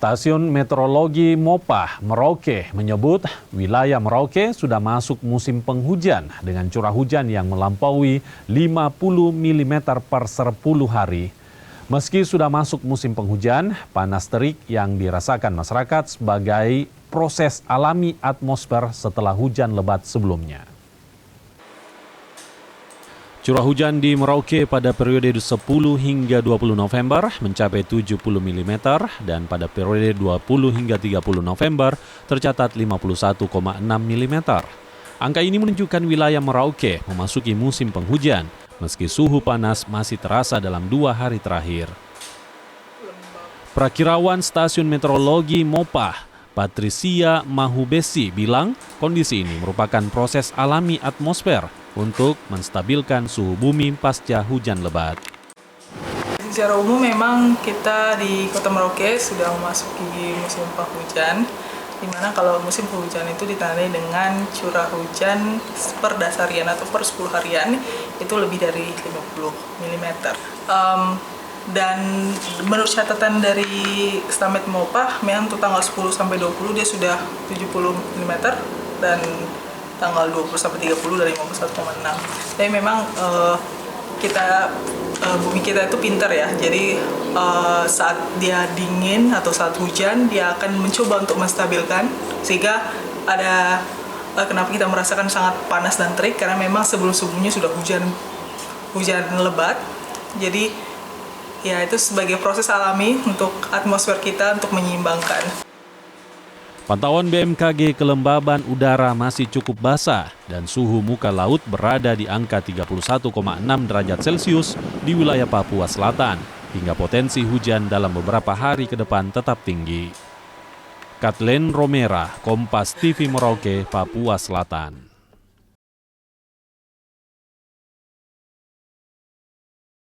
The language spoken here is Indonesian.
Stasiun Meteorologi Mopah, Merauke menyebut wilayah Merauke sudah masuk musim penghujan dengan curah hujan yang melampaui 50 mm per 10 hari. Meski sudah masuk musim penghujan, panas terik yang dirasakan masyarakat sebagai proses alami atmosfer setelah hujan lebat sebelumnya. Curah hujan di Merauke pada periode 10 hingga 20 November mencapai 70 mm dan pada periode 20 hingga 30 November tercatat 51,6 mm. Angka ini menunjukkan wilayah Merauke memasuki musim penghujan meski suhu panas masih terasa dalam 2 hari terakhir. Prakirawan Stasiun Meteorologi Mopah, Patricia Mahubesi bilang kondisi ini merupakan proses alami atmosfer untuk menstabilkan suhu bumi pasca hujan lebat. Secara umum memang kita di Kota Merauke sudah memasuki musim penghujan, di mana kalau musim penghujan itu ditandai dengan curah hujan per dasarian atau per 10 harian itu lebih dari 50 mm. Dan menurut catatan dari Stamet Mopah, memang untuk tanggal 10 sampai 20 dia sudah 70 mm dan tanggal 20 sampai 30 dari 51,6. Tapi memang bumi kita itu pintar ya. Jadi saat dia dingin atau saat hujan dia akan mencoba untuk menstabilkan, sehingga ada kenapa kita merasakan sangat panas dan terik karena memang sebelum-sebelumnya sudah hujan lebat. Jadi ya itu sebagai proses alami untuk atmosfer kita untuk menyeimbangkan. Pantauan BMKG kelembaban udara masih cukup basah dan suhu muka laut berada di angka 31,6 derajat Celcius di wilayah Papua Selatan, hingga potensi hujan dalam beberapa hari ke depan tetap tinggi. Kathleen Romera, Kompas TV Merauke, Papua Selatan.